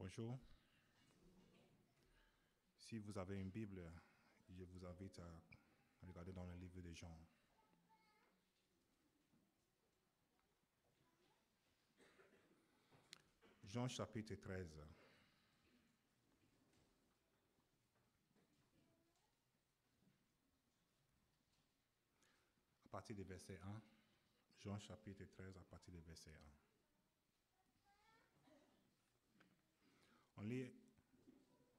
Bonjour. Si vous avez une Bible, je vous invite à regarder dans le livre de Jean. Jean chapitre 13. À partir du verset 1. Jean chapitre 13 à partir du verset 1. On lit,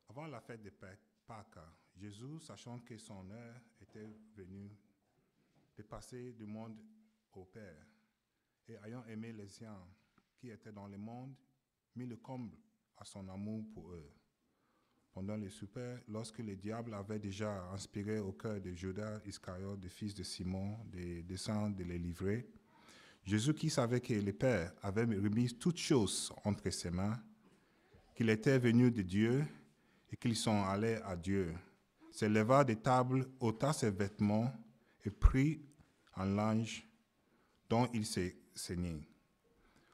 avant la fête de Pâques, Jésus, sachant que son heure était venue de passer du monde au Père, et ayant aimé les siens qui étaient dans le monde, mit le comble à son amour pour eux. Pendant le souper, lorsque le diable avait déjà inspiré au cœur de Judas Iscariote, le fils de Simon, de dessein de les livrer, Jésus, qui savait que le Père avait remis toutes choses entre ses mains, qu'il était venu de Dieu et qu'ils sont allés à Dieu, se leva de table, ôta ses vêtements et prit un linge dont il s'est saigné.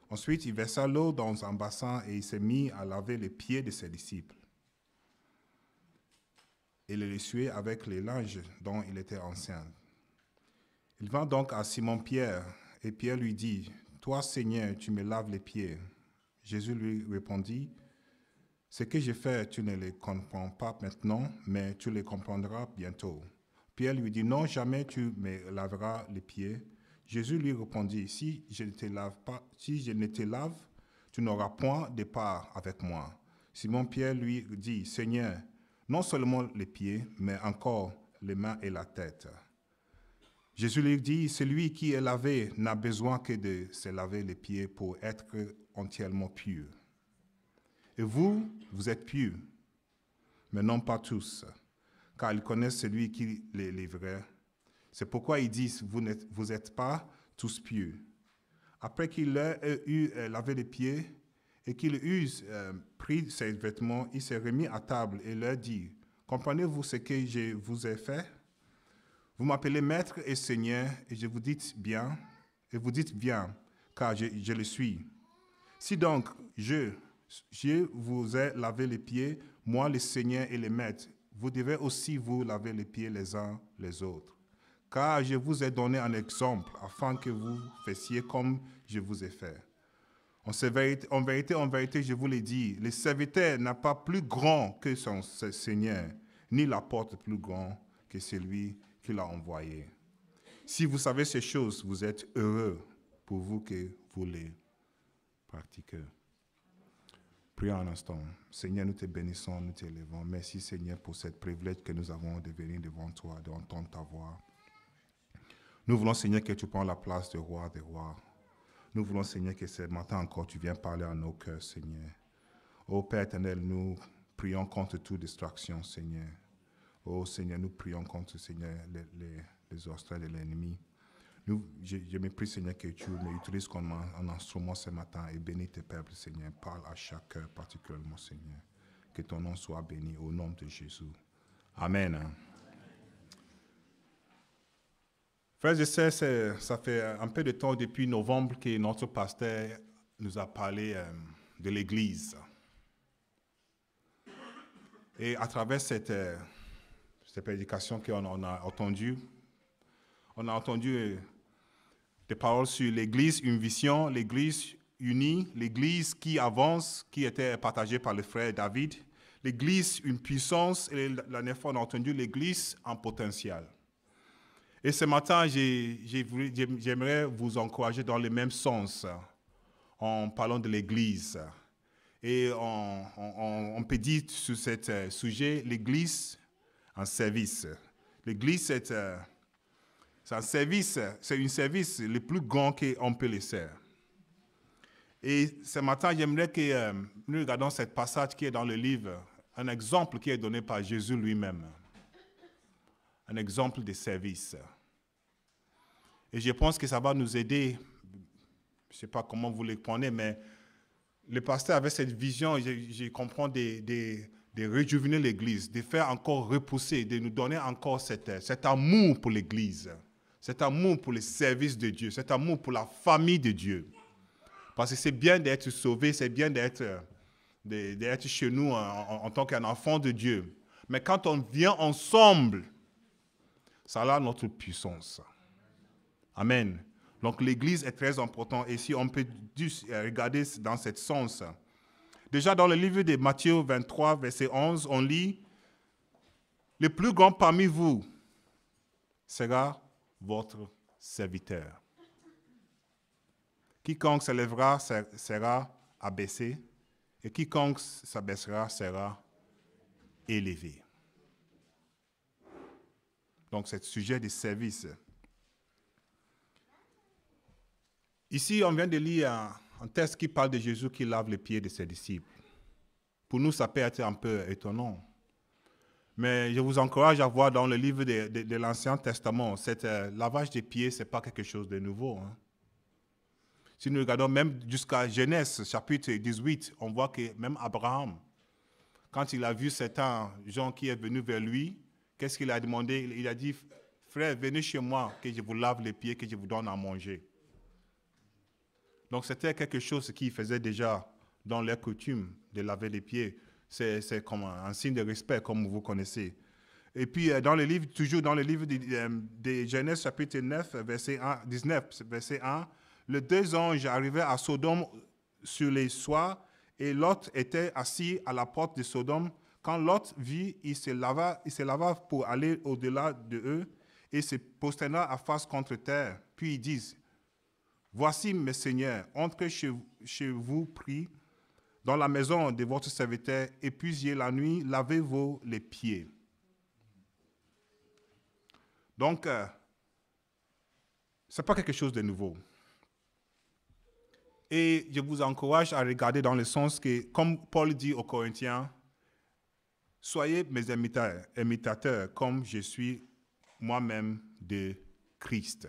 Ensuite, il versa l'eau dans un bassin et il s'est mis à laver les pieds de ses disciples et les essuyer avec les linges dont il était enceint. Il vint donc à Simon-Pierre et Pierre lui dit, « Toi, Seigneur, tu me laves les pieds. » Jésus lui répondit, « Ce que j'ai fait, tu ne le comprends pas maintenant, mais tu le comprendras bientôt. » Pierre lui dit, « Non, jamais tu me laveras les pieds. » Jésus lui répondit, « Si je ne te lave, tu n'auras point de part avec moi. » Simon-Pierre lui dit, « Seigneur, non seulement les pieds, mais encore les mains et la tête. » Jésus lui dit, « Celui qui est lavé n'a besoin que de se laver les pieds pour être entièrement pur. Et vous, vous êtes purs, mais non pas tous, car ils connaissent celui qui les livrait. C'est pourquoi ils disent, vous n'êtes pas tous purs. » Après qu'il leur eut lavé les pieds et qu'il eut pris ses vêtements, il s'est remis à table et leur dit, « Comprenez-vous ce que je vous ai fait? Vous m'appelez Maître et Seigneur, et vous dites bien, car je le suis. Si donc je vous ai lavé les pieds, moi le Seigneur et le Maître, vous devez aussi vous laver les pieds les uns les autres. Car je vous ai donné un exemple, afin que vous fassiez comme je vous ai fait. En vérité, je vous l'ai dit, le serviteur n'a pas plus grand que son Seigneur, ni l'apôtre plus grand que celui qui l'a envoyé. Si vous savez ces choses, vous êtes heureux pour vous que vous les pratiquez. » Prions un instant. Seigneur, nous te bénissons, nous t'élevons. Merci Seigneur pour ce privilège que nous avons de venir devant toi, d'entendre ta voix. Nous voulons Seigneur que tu prends la place de roi des rois. Nous voulons Seigneur que ce matin encore tu viens parler à nos cœurs Seigneur. Ô Père éternel, nous prions contre toute distraction Seigneur. Ô Seigneur, nous prions contre Seigneur les obstacles de l'ennemi. Je me prie, Seigneur, que tu m'utilises comme un instrument ce matin et bénis tes peuples, Seigneur. Parle à chaque cœur particulièrement, Seigneur. Que ton nom soit béni au nom de Jésus. Amen. Frères et sœurs, ça fait un peu de temps depuis novembre que notre pasteur nous a parlé de l'Église. Et à travers cette prédication qu'on a entendue, on a entendu des paroles sur l'Église, une vision, l'Église unie, l'Église qui avance, qui était partagée par le frère David, l'Église, une puissance, et la dernière fois on a entendu l'Église en potentiel. Et ce matin, j'aimerais vous encourager dans le même sens en parlant de l'Église. Et on peut dire sur ce sujet, l'Église en service. L'Église, c'est un service, c'est un service le plus grand qu'on peut laisser. Et ce matin, j'aimerais que nous regardions ce passage qui est dans le livre, un exemple qui est donné par Jésus lui-même. Un exemple de service. Et je pense que ça va nous aider, je ne sais pas comment vous le prenez, mais le pasteur avait cette vision, je comprends, de réjuvéner l'Église, de faire encore repousser, de nous donner encore cet amour pour l'Église, cet amour pour le service de Dieu, cet amour pour la famille de Dieu. Parce que c'est bien d'être sauvé, c'est bien d'être d'être chez nous en tant qu'un enfant de Dieu. Mais quand on vient ensemble, ça a notre puissance. Amen. Donc l'Église est très importante et si on peut regarder dans ce sens. Déjà dans le livre de Matthieu 23, verset 11, on lit « Le plus grand parmi vous sera votre serviteur. Quiconque s'élèvera sera abaissé et quiconque s'abaissera sera élevé. » Donc c'est le sujet du service. Ici, on vient de lire un texte qui parle de Jésus qui lave les pieds de ses disciples. Pour nous, ça peut être un peu étonnant. Mais je vous encourage à voir dans le livre de l'Ancien Testament, cet lavage des pieds, ce n'est pas quelque chose de nouveau. Hein. Si nous regardons même jusqu'à Genèse, chapitre 18, on voit que même Abraham, quand il a vu certains gens qui sont venus vers lui, qu'est-ce qu'il a demandé? Il a dit, frère, venez chez moi, que je vous lave les pieds, que je vous donne à manger. Donc c'était quelque chose qu'il faisait déjà dans leur coutume de laver les pieds. C'est comme un signe de respect, comme vous connaissez. Et puis, toujours dans le livre de Genèse, chapitre 9, verset 19, verset 1, les deux anges arrivaient à Sodome sur les soirs, et Lot était assis à la porte de Sodome. Quand Lot vit, il se lava pour aller au-delà de eux, et se prosterna à face contre terre. Puis ils disent, voici, mes seigneurs, entrez chez vous, prie, dans la maison de votre serviteur, épuisiez la nuit, lavez-vous les pieds. Donc, ce n'est pas quelque chose de nouveau. Et je vous encourage à regarder dans le sens que, comme Paul dit aux Corinthiens, soyez mes imitateurs comme je suis moi-même de Christ.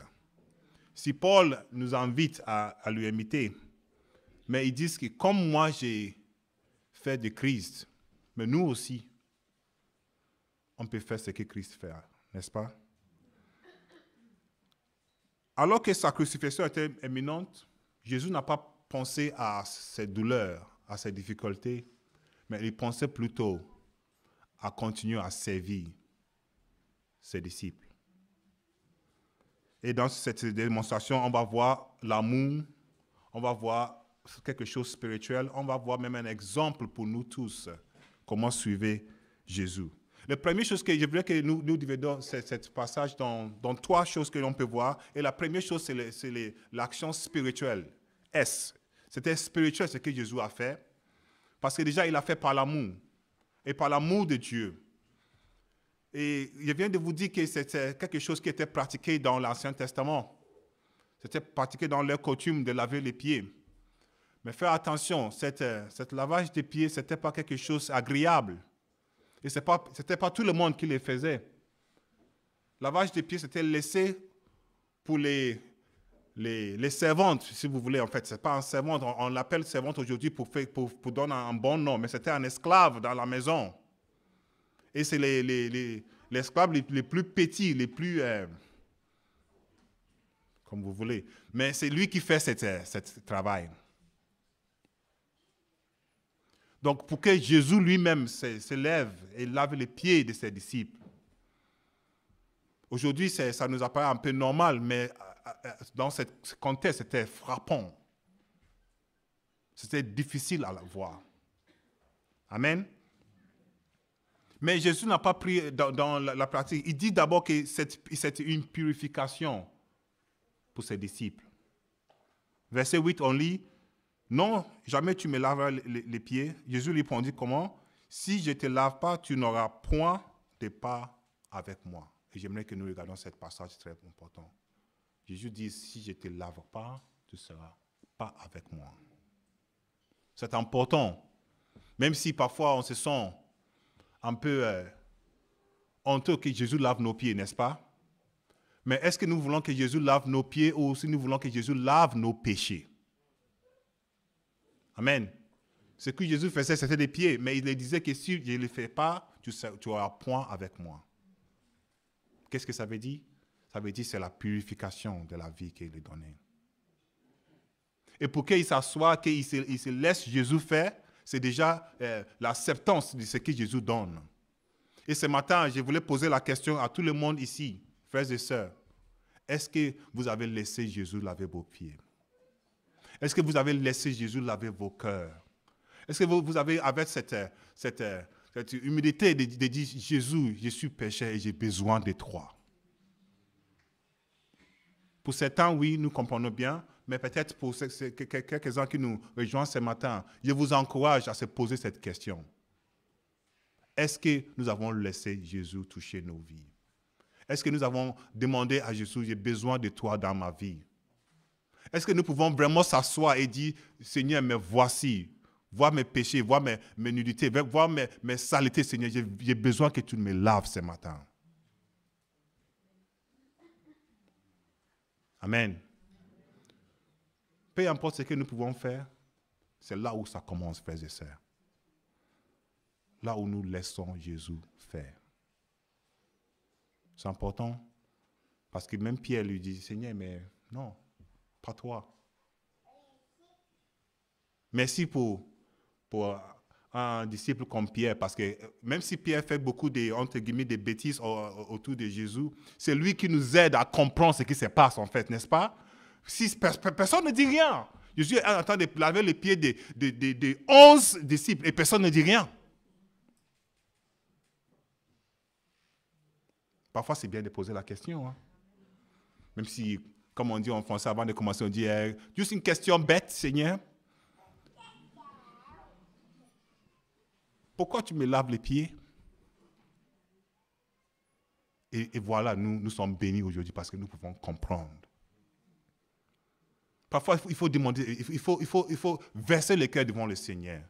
Si Paul nous invite à lui imiter, mais ils disent que comme moi j'ai fait de Christ, mais nous aussi, on peut faire ce que Christ fait, n'est-ce pas? Alors que sa crucifixion était imminente, Jésus n'a pas pensé à ses douleurs, à ses difficultés, mais il pensait plutôt à continuer à servir ses disciples. Et dans cette démonstration, on va voir l'amour, on va voir quelque chose de spirituel, on va voir même un exemple pour nous tous, comment suivre Jésus. La première chose que je voudrais que nous dividions ce passage dans trois choses que l'on peut voir. Et la première chose, c'est l'action spirituelle. C'était spirituel ce que Jésus a fait, parce que déjà, il a fait par l'amour, et par l'amour de Dieu. Et je viens de vous dire que c'était quelque chose qui était pratiqué dans l'Ancien Testament. C'était pratiqué dans leur coutume de laver les pieds. Mais faites attention, cette lavage des pieds, ce n'était pas quelque chose d'agréable. Et ce n'était pas tout le monde qui le faisait. Lavage des pieds, c'était laissé pour les servantes, si vous voulez. En fait, ce n'est pas un servante. On l'appelle servante aujourd'hui pour donner un bon nom. Mais c'était un esclave dans la maison. Et c'est les esclaves les plus petits, les plus... comme vous voulez. Mais c'est lui qui fait ce travail. Donc, pour que Jésus lui-même se lève et lave les pieds de ses disciples. Aujourd'hui, ça nous apparaît un peu normal, mais dans ce contexte, c'était frappant. C'était difficile à voir. Amen. Mais Jésus n'a pas pris dans la pratique. Il dit d'abord que c'est une purification pour ses disciples. Verset 8, on lit, « Non, jamais tu me laveras les pieds. » Jésus lui répondit, « Comment? Si je ne te lave pas, tu n'auras point de part avec moi. » Et j'aimerais que nous regardions ce passage très important. Jésus dit, « Si je ne te lave pas, tu ne seras pas avec moi. » C'est important. Même si parfois on se sent un peu honteux que Jésus lave nos pieds, n'est-ce pas? Mais est-ce que nous voulons que Jésus lave nos pieds ou si nous voulons que Jésus lave nos péchés? Amen. Ce que Jésus faisait, c'était des pieds, mais il disait que si je ne le fais pas, tu auras point avec moi. Qu'est-ce que ça veut dire? Ça veut dire que c'est la purification de la vie qu'il lui donnait. Et pour qu'il s'assoie, qu'il se laisse Jésus faire, c'est déjà l'acceptance de ce que Jésus donne. Et ce matin, je voulais poser la question à tout le monde ici, frères et sœurs. Est-ce que vous avez laissé Jésus laver vos pieds? Est-ce que vous avez laissé Jésus laver vos cœurs? Est-ce que vous avez avec cette humilité de dire, Jésus, je suis pécheur et j'ai besoin de toi? Pour certains, oui, nous comprenons bien, mais peut-être pour quelques-uns qui nous rejoignent ce matin, je vous encourage à se poser cette question. Est-ce que nous avons laissé Jésus toucher nos vies? Est-ce que nous avons demandé à Jésus, j'ai besoin de toi dans ma vie? Est-ce que nous pouvons vraiment s'asseoir et dire, Seigneur, me voici, vois mes péchés, vois mes nudités, vois mes saletés, Seigneur, j'ai besoin que tu me laves ce matin. Amen. Peu importe ce que nous pouvons faire, c'est là où ça commence, frères et sœurs. Là où nous laissons Jésus faire. C'est important parce que même Pierre lui dit, Seigneur, mais non, pas toi. Merci pour un disciple comme Pierre, parce que même si Pierre fait beaucoup entre guillemets, des bêtises autour de Jésus, c'est lui qui nous aide à comprendre ce qui se passe en fait, n'est-ce pas? Si personne ne dit rien. Jésus est en train de laver les pieds de 11 disciples et personne ne dit rien. Parfois, c'est bien de poser la question. Hein? Même si, comme on dit en français avant de commencer, on dit juste une question bête, Seigneur. Pourquoi tu me laves les pieds? Et voilà, nous sommes bénis aujourd'hui parce que nous pouvons comprendre. Parfois, il faut demander, il faut verser le cœur devant le Seigneur.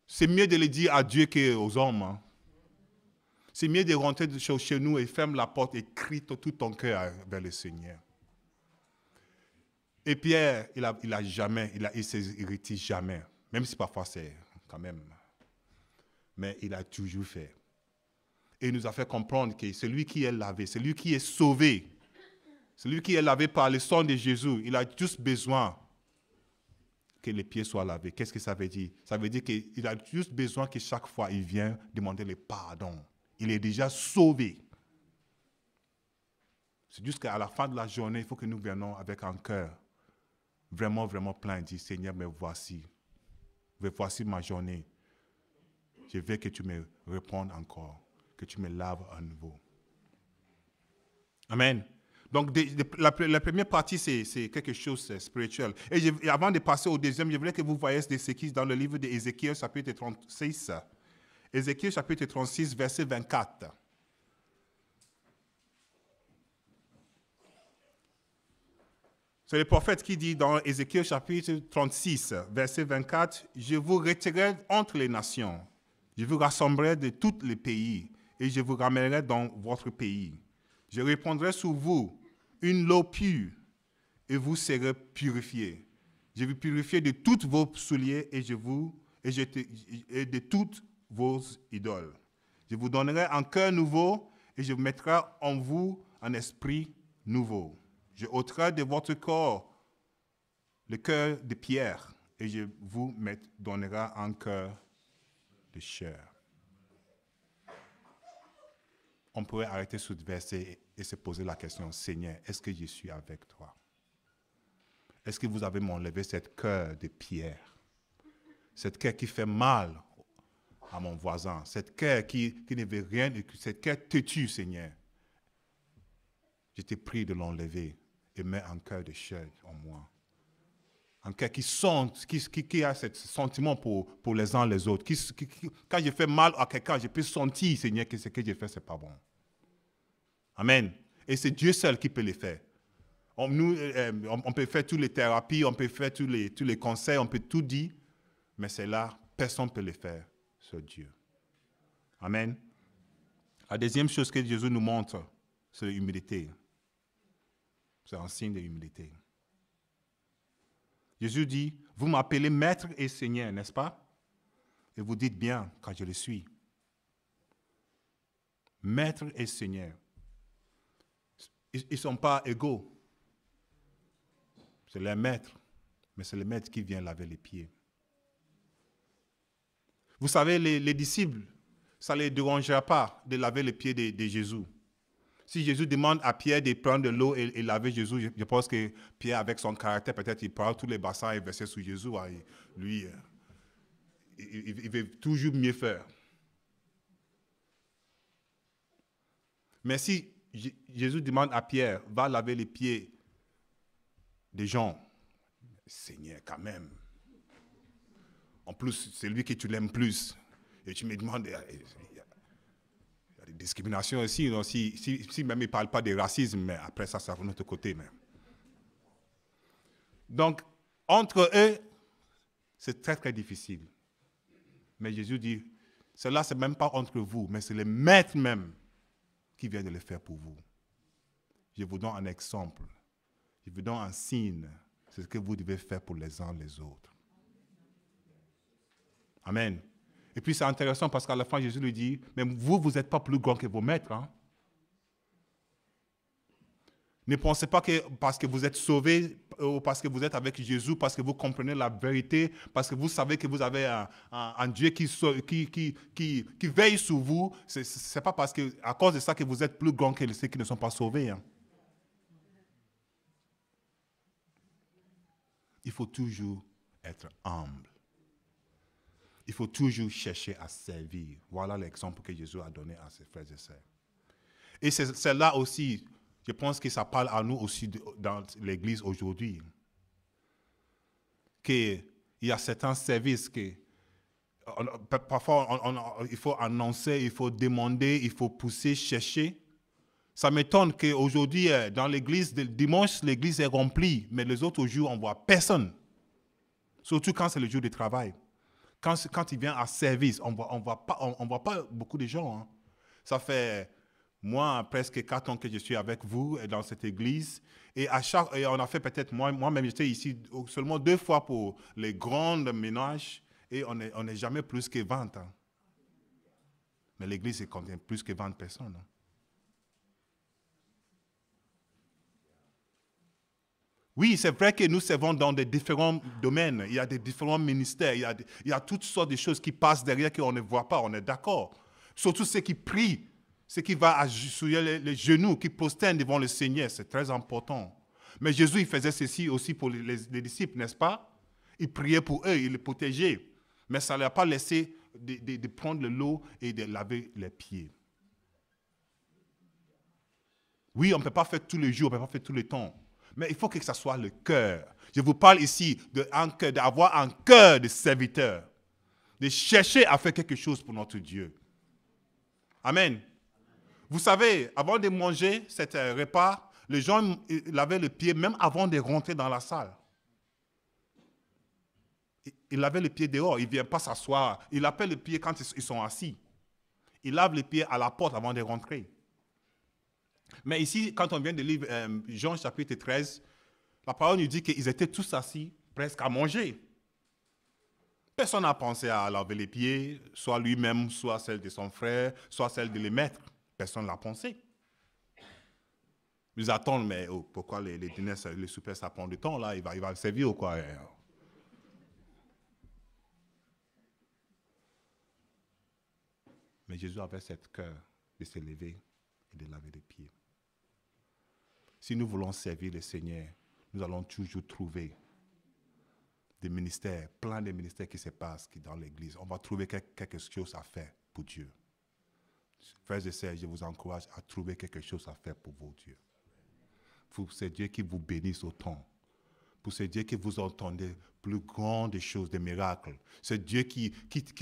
C'est mieux de le dire à Dieu qu'aux hommes. Hein. C'est mieux de rentrer chez nous et fermer la porte et crier tout ton cœur vers le Seigneur. Et Pierre, il ne s'irrite jamais. Même si parfois c'est quand même. Mais il a toujours fait. Et il nous a fait comprendre que celui qui est lavé, celui qui est sauvé, celui qui est lavé par le sang de Jésus, il a juste besoin que les pieds soient lavés. Qu'est-ce que ça veut dire? Ça veut dire qu'il a juste besoin que chaque fois il vient demander le pardon. Il est déjà sauvé. C'est juste qu'à la fin de la journée, il faut que nous venions avec un cœur vraiment, vraiment plein et dire, Seigneur, me voici. Voici ma journée. Je veux que tu me répondes encore, que tu me laves à nouveau. Amen. Donc, la première partie, c'est quelque chose de spirituel. Et avant de passer au deuxième, je voulais que vous voyiez ce qui est dans le livre d'Ézéchiel, chapitre 36. Ézéchiel, chapitre 36, verset 24. C'est le prophète qui dit dans Ézéchiel, chapitre 36, verset 24, « Je vous retirerai entre les nations. Je vous rassemblerai de tous les pays et je vous ramènerai dans votre pays. Je répandrai sur vous une eau pure et vous serez purifiés. Je vous purifierai de tous vos souliers et de toutes vos idoles. Je vous donnerai un cœur nouveau et je mettrai en vous un esprit nouveau. Je ôterai de votre corps le cœur de pierre et je vous donnerai un cœur de chair. » On pourrait arrêter ce verset et se poser la question, Seigneur, est-ce que je suis avec toi? Est-ce que vous avez m'enlevé cette cœur de pierre? Cette cœur qui fait mal à mon voisin, cette cœur qui ne veut rien, cette cœur têtu, Seigneur. Je te prie de l'enlever et mets un cœur de chair en moi. Un cœur qui a ce sentiment pour les uns les autres. Quand je fais mal à quelqu'un, je peux sentir, Seigneur, que ce que j'ai fait, ce n'est pas bon. Amen. Et c'est Dieu seul qui peut le faire. On peut faire toutes les thérapies, on peut faire tous les conseils, on peut tout dire, mais c'est là, personne ne peut le faire, c'est Dieu. Amen. La deuxième chose que Jésus nous montre, c'est l'humilité. C'est un signe d'humilité. Jésus dit, vous m'appelez maître et seigneur, n'est-ce pas? Et vous dites bien quand je le suis. Maître et seigneur. Ils ne sont pas égaux. C'est le maître, mais c'est le maître qui vient laver les pieds. Vous savez, les disciples, ça ne les dérangera pas de laver les pieds de Jésus. Si Jésus demande à Pierre de prendre de l'eau et laver Jésus, je pense que Pierre, avec son caractère, peut-être il prend tous les bassins et verser sur Jésus. Lui, il veut toujours mieux faire. Mais si Jésus demande à Pierre, va laver les pieds des gens, Seigneur, quand même. En plus, c'est lui que tu l'aimes plus. Et tu me demandes, il y a des discriminations aussi. Donc si même il ne parle pas de racisme, mais après ça, c'est de notre côté même. Donc, entre eux, c'est très, très difficile. Mais Jésus dit, cela, ce n'est même pas entre vous, mais c'est le maître même qui vient de le faire pour vous. Je vous donne un exemple. Je vous donne un signe. C'est ce que vous devez faire pour les uns les autres. Amen. Et puis c'est intéressant parce qu'à la fin, Jésus lui dit, mais vous n'êtes pas plus grand que vos maîtres. Hein? Ne pensez pas que parce que vous êtes sauvés, ou parce que vous êtes avec Jésus, parce que vous comprenez la vérité, parce que vous savez que vous avez un Dieu qui veille sur vous, ce n'est pas parce que, à cause de ça que vous êtes plus grand que ceux qui ne sont pas sauvés. Hein. Il faut toujours être humble. Il faut toujours chercher à servir. Voilà l'exemple que Jésus a donné à ses frères et sœurs. Et c'est là aussi, je pense que ça parle à nous aussi dans l'Église aujourd'hui. Qu'il y a certains services que parfois il faut annoncer, il faut demander, il faut pousser, chercher. Ça m'étonne qu'aujourd'hui, dans l'église, le dimanche, l'église est remplie, mais les autres jours, on ne voit personne. Surtout quand c'est le jour de travail. Quand il vient à service, on voit pas beaucoup de gens. Hein. Ça fait, moi, presque 4 ans que je suis avec vous dans cette église. Et on a fait peut-être, moi-même, j'étais ici seulement 2 fois pour les grandes ménages. Et on n'est jamais plus que 20. Hein. Mais l'église, elle contient plus que 20 personnes. Hein. Oui, c'est vrai que nous servons dans des différents domaines. Il y a des différents ministères. Il y a toutes sortes de choses qui passent derrière qu'on ne voit pas. On est d'accord. Surtout ceux qui prient, ceux qui vont sur les genoux, qui prosternent devant le Seigneur. C'est très important. Mais Jésus, il faisait ceci aussi pour les disciples, n'est-ce pas? Il priait pour eux, il les protégeait. Mais ça ne leur a pas laissé de prendre l'eau et de laver les pieds. Oui, on ne peut pas faire tous les jours, on ne peut pas faire tout le temps. Mais il faut que ça soit le cœur. Je vous parle ici d'avoir un cœur de serviteur, de chercher à faire quelque chose pour notre Dieu. Amen. Vous savez, avant de manger cet repas, les gens lavaient les pieds même avant de rentrer dans la salle. Ils lavaient les pieds dehors, ils ne viennent pas s'asseoir. Ils lavent les pieds quand ils sont assis. Ils lavent les pieds à la porte avant de rentrer. Mais ici, quand on vient de lire Jean chapitre 13, la parole nous dit qu'ils étaient tous assis, presque à manger. Personne n'a pensé à laver les pieds, soit lui-même, soit celle de son frère, soit celle de les maîtres. Personne n'a pensé. Ils attendent, mais pourquoi les dîners, les soupers, ça prend du temps, là, il va servir ou quoi? Mais Jésus avait cette cœur de se lever et de laver les pieds. Si nous voulons servir le Seigneur, nous allons toujours trouver des ministères, plein de ministères qui se passent dans l'Église. On va trouver quelque chose à faire pour Dieu. Frères et sœurs, je vous encourage à trouver quelque chose à faire pour vos dieux. Pour ce Dieu qui vous bénisse autant. Pour ce Dieu qui vous entendez plus grandes choses, des miracles. Ce Dieu qui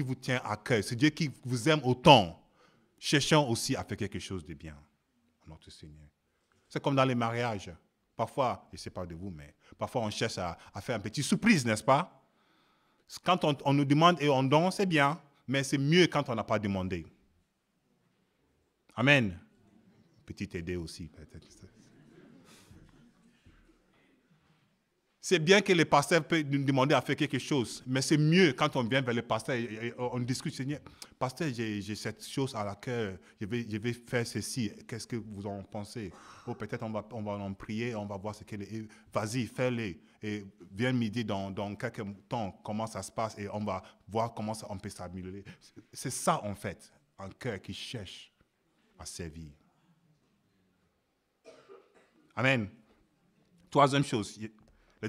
vous tient à cœur. Ce Dieu qui vous aime autant. Cherchons aussi à faire quelque chose de bien à notre Seigneur. C'est comme dans les mariages. Parfois, je ne sais pas de vous, mais parfois on cherche à faire une petite surprise, n'est-ce pas? Quand on nous demande et on donne, c'est bien, mais c'est mieux quand on n'a pas demandé. Amen. Petite idée aussi, peut-être. C'est bien que le pasteur peut nous demander à faire quelque chose, mais c'est mieux quand on vient vers le pasteur et on discute. Seigneur, pasteur, j'ai cette chose à laquelle je vais faire ceci. Qu'est-ce que vous en pensez? Ou peut-être on va en prier, on va voir ce qu'elle est. Vas-y, fais-le. Et viens me dire dans quelques temps comment ça se passe et on va voir comment on peut s'améliorer. C'est ça, en fait, un cœur qui cherche à servir. Amen. Troisième chose,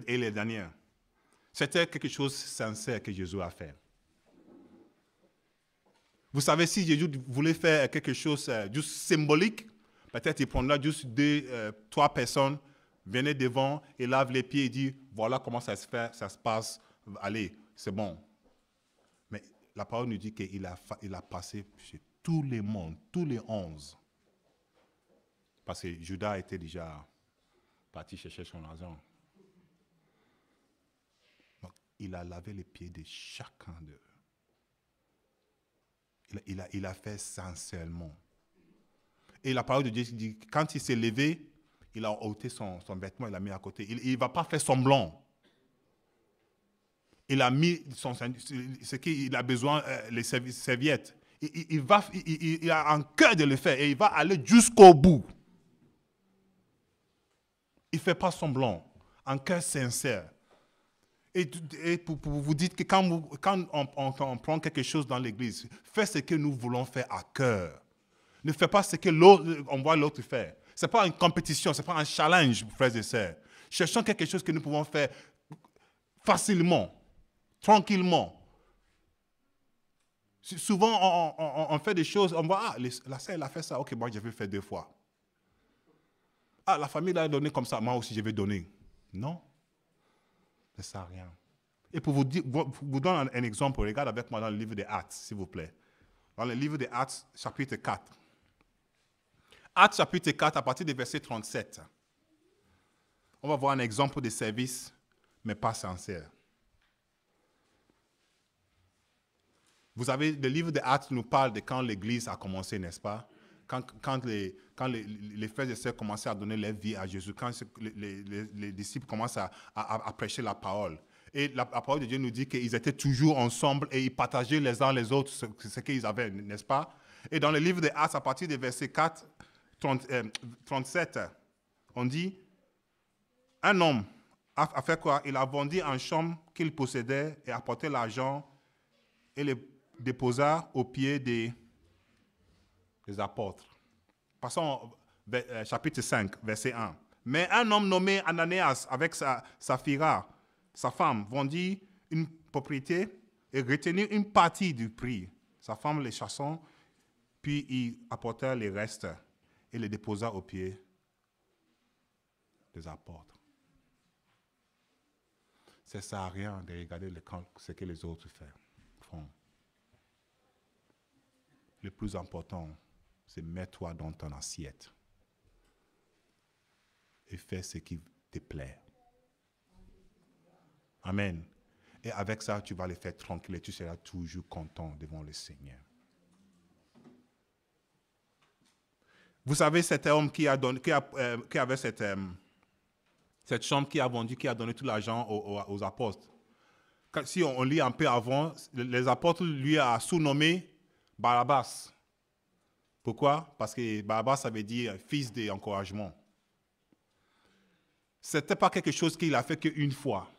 et les dernières. C'était quelque chose de sincère que Jésus a fait. Vous savez, si Jésus voulait faire quelque chose juste symbolique, peut-être il prendra juste trois personnes, venez devant et lave les pieds et dit, voilà comment ça se fait, ça se passe, allez, c'est bon. Mais la parole nous dit qu'il a passé chez tout le monde, tous les 11. Parce que Judas était déjà parti chercher son argent. Donc, il a lavé les pieds de chacun d'eux. Il a fait sincèrement. Et la parole de Dieu dit, quand il s'est levé, il a ôté son vêtement, il l'a mis à côté. Il ne va pas faire semblant. Il a mis ce qu'il a besoin, les serviettes. Il a un cœur de le faire et il va aller jusqu'au bout. Il ne fait pas semblant, un cœur sincère. Et pour vous dire que quand on prend quelque chose dans l'église, faites ce que nous voulons faire à cœur. Ne faites pas ce que on voit l'autre faire. Ce n'est pas une compétition, ce n'est pas un challenge, frères et sœurs. Cherchons quelque chose que nous pouvons faire facilement, tranquillement. Souvent, on fait des choses, on voit, la sœur, elle a fait ça, ok, moi je vais faire 2 fois. Ah, la famille l'a donné comme ça, moi aussi je vais donner. Non. Ça ne sert à rien. Et pour vous donner un exemple, regarde avec moi dans le livre des Actes, s'il vous plaît. Dans le livre des Actes, chapitre 4. Actes, chapitre 4, à partir du verset 37. On va voir un exemple de service, mais pas sincère. Vous savez, le livre des Actes nous parle de quand l'Église a commencé, n'est-ce pas? Quand les frères et sœurs commençaient à donner leur vie à Jésus, quand les disciples commencent à prêcher la parole. Et la parole de Dieu nous dit qu'ils étaient toujours ensemble et ils partageaient les uns les autres ce qu'ils avaient, n'est-ce pas? Et dans le livre des Actes, à partir du verset 4, 37, on dit, un homme a fait quoi? Il a vendu un champ qu'il possédait et apporté l'argent et le déposa aux pieds des apôtres. Passons au chapitre 5, verset 1. Mais un homme nommé Ananias, avec Saphira, sa femme, vendit une propriété et retenit une partie du prix. Sa femme les chassant, puis il apporta les restes et les déposa aux pieds des apôtres. Ça ne sert à rien de regarder ce que les autres font. Le plus important, c'est mets-toi dans ton assiette et fais ce qui te plaît. Amen. Et avec ça, tu vas le faire tranquille et tu seras toujours content devant le Seigneur. Vous savez, cet homme qui avait cette chambre qui a vendu, qui a donné tout l'argent aux apôtres. Si on lit un peu avant, les apôtres lui a sous-nommé Barabbas. Pourquoi? Parce que Barabbas, ça veut dire fils d'encouragement. Ce n'était pas quelque chose qu'il a fait qu'une fois.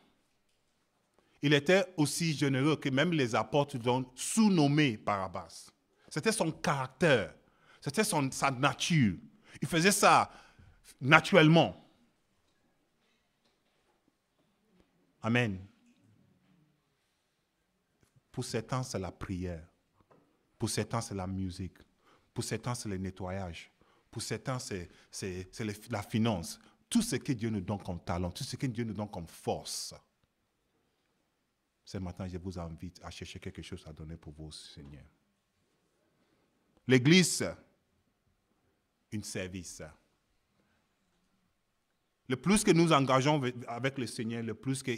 Il était aussi généreux que même les apôtres l'ont sous-nommé Barabbas. C'était son caractère. C'était sa nature. Il faisait ça naturellement. Amen. Pour certains, c'est la prière. Pour certains, c'est la musique. Pour certains, c'est le nettoyage. Pour certains, c'est la finance. Tout ce que Dieu nous donne comme talent, tout ce que Dieu nous donne comme force. Ce matin, je vous invite à chercher quelque chose à donner pour vous, Seigneur. L'Église, un service. Le plus que nous engageons avec le Seigneur, le plus que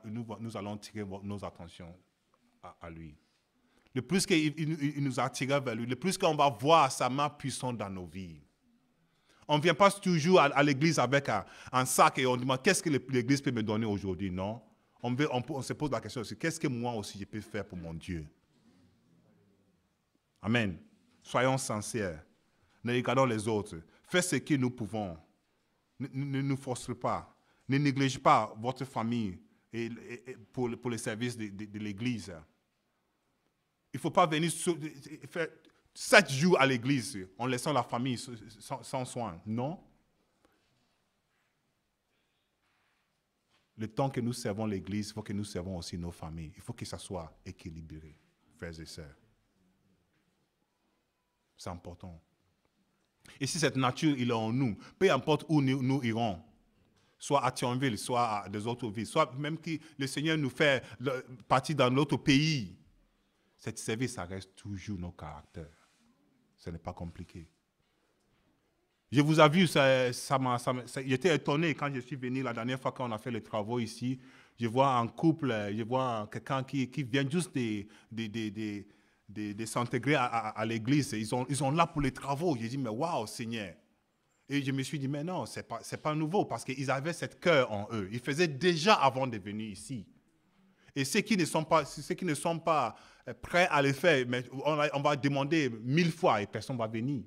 nous allons tirer nos attentions à lui. Le plus qu'il nous attirera vers lui, le plus qu'on va voir sa main puissante dans nos vies. On ne vient pas toujours à l'église avec un sac et on demande qu'est-ce que l'église peut me donner aujourd'hui. Non. On se pose la question aussi, qu'est-ce que moi aussi je peux faire pour mon Dieu? Amen. Soyons sincères. Ne regardons les autres. Faites ce que nous pouvons. Ne nous forcez pas. Ne négligez pas votre famille pour le service de l'église. Il ne faut pas venir faire 7 jours à l'église en laissant la famille sans soin. Non. Le temps que nous servons l'église, il faut que nous servons aussi nos familles. Il faut que ça soit équilibré, frères et sœurs. C'est important. Et si cette nature il est en nous, peu importe où nous irons, soit à Thionville, soit à des autres villes, soit même que le Seigneur nous fait partir dans notre pays, cette service, ça reste toujours nos caractères. Ce n'est pas compliqué. Je vous ai vu, j'étais étonné quand je suis venu la dernière fois qu'on a fait les travaux ici. Je vois un couple, je vois quelqu'un qui vient juste de s'intégrer à l'église. Ils sont là pour les travaux. J'ai dit, mais waouh, Seigneur. Et je me suis dit, mais non, c'est pas nouveau parce qu'ils avaient cette cœur en eux. Ils faisaient déjà avant de venir ici. Et ceux qui ne sont pas prêts à le faire, mais on va demander 1000 fois et personne ne va venir.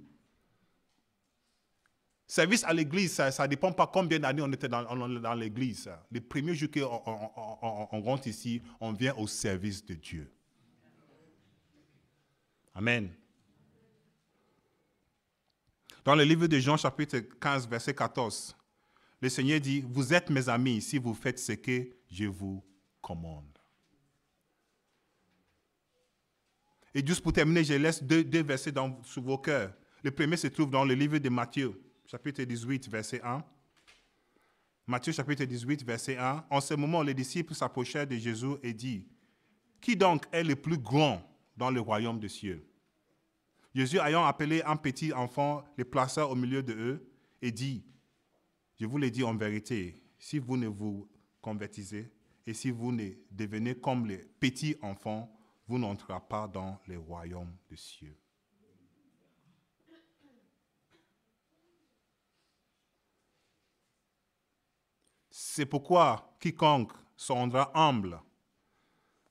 Service à l'église, ça ne dépend pas combien d'années on était dans l'église. Les premiers jours qu'on rentre ici, on vient au service de Dieu. Amen. Dans le livre de Jean, chapitre 15, verset 14, le Seigneur dit, « Vous êtes mes amis si vous faites ce que je vous commande. » Et juste pour terminer, je laisse deux versets sur vos cœurs. Le premier se trouve dans le livre de Matthieu, chapitre 18, verset 1. Matthieu, chapitre 18, verset 1. En ce moment, les disciples s'approchèrent de Jésus et dirent, « Qui donc est le plus grand dans le royaume des cieux? » Jésus, ayant appelé un petit enfant, le plaça au milieu d'eux et dit, « Je vous le dis en vérité, si vous ne vous convertissez et si vous ne devenez comme les petits enfants, vous n'entrerez pas dans le royaume des cieux. » C'est pourquoi quiconque se rendra humble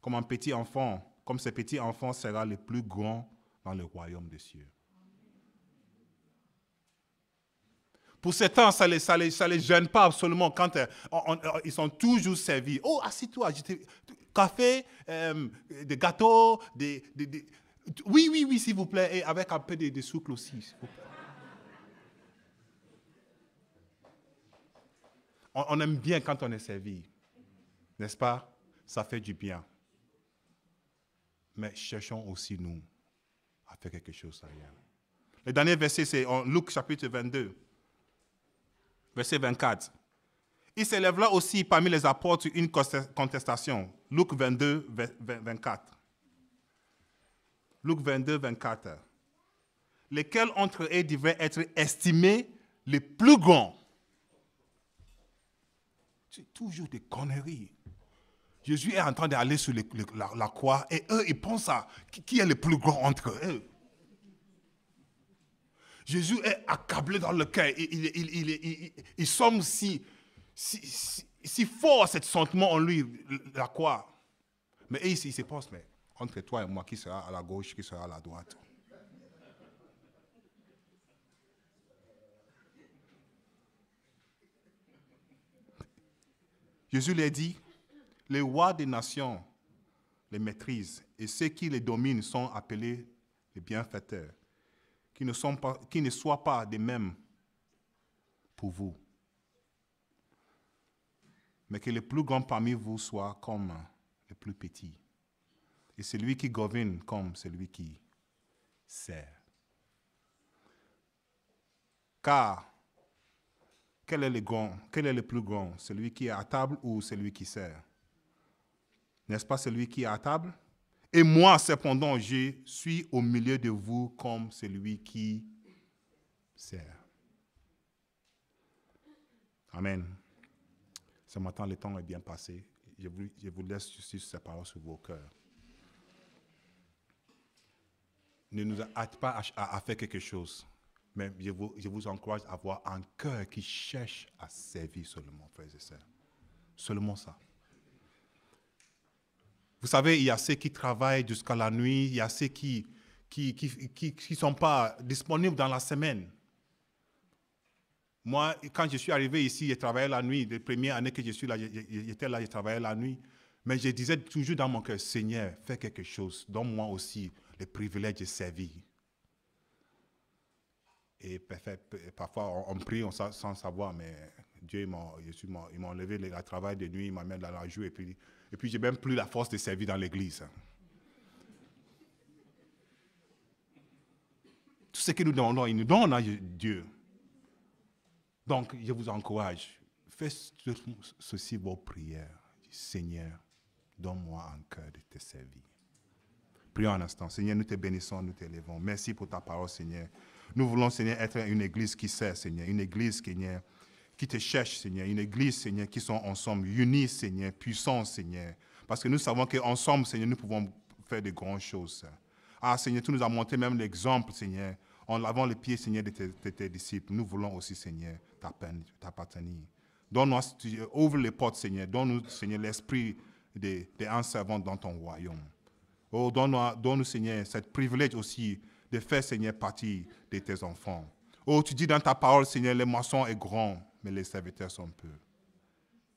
comme un petit enfant, comme ce petit enfant sera le plus grand dans le royaume des cieux. Pour certains, ça les gêne pas absolument quand ils sont toujours servis. Oh, assis-toi, café, des gâteaux, oui, s'il vous plaît, et avec un peu de sucre aussi, s'il vous plaît. On aime bien quand on est servi, n'est-ce pas? Ça fait du bien. Mais cherchons aussi, nous, à faire quelque chose ailleurs. Le dernier verset, c'est en Luc chapitre 22, verset 24. Il s'élèvera aussi parmi les apôtres une contestation. Luc 22, 24. Luc 22, 24. Lesquels entre eux devaient être estimés les plus grands? C'est toujours des conneries. Jésus est en train d'aller sur la croix et eux, ils pensent à qui est le plus grand entre eux. Jésus est accablé dans le cœur. Il semble si fort cet sentiment en lui, la croix. Mais ici, il se pense, mais entre toi et moi, qui sera à la gauche, qui sera à la droite? Jésus leur dit, les rois des nations les maîtrisent et ceux qui les dominent sont appelés les bienfaiteurs, qui ne soient pas des mêmes pour vous, mais que le plus grand parmi vous soit comme le plus petit, et celui qui gouverne comme celui qui sert. Car quel est le plus grand, celui qui est à table ou celui qui sert? N'est-ce pas celui qui est à table? Et moi, cependant, je suis au milieu de vous comme celui qui sert. Amen. Ce matin, le temps est bien passé. Je vous laisse juste ces paroles sur vos cœurs. Ne nous hâte pas à faire quelque chose, Mais je vous encourage à avoir un cœur qui cherche à servir seulement, frères et sœurs. Seulement ça. Vous savez, il y a ceux qui travaillent jusqu'à la nuit, il y a ceux qui sont pas disponibles dans la semaine. Moi, quand je suis arrivé ici, j'ai travaillé la nuit. Les premières années que je suis là, j'étais là, j'ai travaillé la nuit. Mais je disais toujours dans mon cœur, Seigneur, fais quelque chose. Donne-moi aussi le privilège de servir. Et parfois, on prie sans savoir, mais Dieu il m'a enlevé le travail de nuit, il m'a mis dans la joue, et puis j'ai même plus la force de servir dans l'église. Tout ce que nous donnons, il nous donne à Dieu. Donc, je vous encourage, faites ceci vos prières. Seigneur, donne-moi un cœur de te servir. Prions un instant. Seigneur, nous te bénissons, nous t'élevons. Merci pour ta parole, Seigneur. Nous voulons, Seigneur, être une église qui sert, Seigneur. Une église, Seigneur, qui te cherche, Seigneur. Une église, Seigneur, qui sont ensemble, unis, Seigneur, puissants, Seigneur. Parce que nous savons qu'ensemble, Seigneur, nous pouvons faire de grandes choses. Ah, Seigneur, tu nous as montré même l'exemple, Seigneur, en lavant les pieds, Seigneur, de tes disciples. Nous voulons aussi, Seigneur, t'appartenir. Donne-nous, ouvre les portes, Seigneur. Donne-nous, Seigneur, l'esprit d'un servant dans ton royaume. Oh, donne-nous, Seigneur, ce privilège aussi de faire, Seigneur, partie de tes enfants. Oh, tu dis dans ta parole, Seigneur, le moisson est grand, mais les serviteurs sont peu.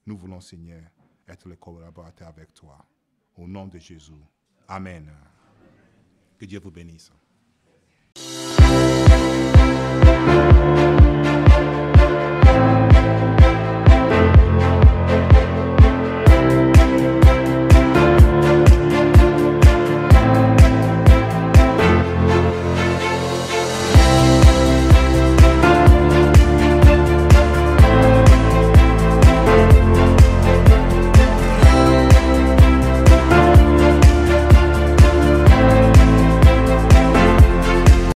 Nous voulons, Seigneur, être les collaborateurs avec toi. Au nom de Jésus. Amen. Que Dieu vous bénisse.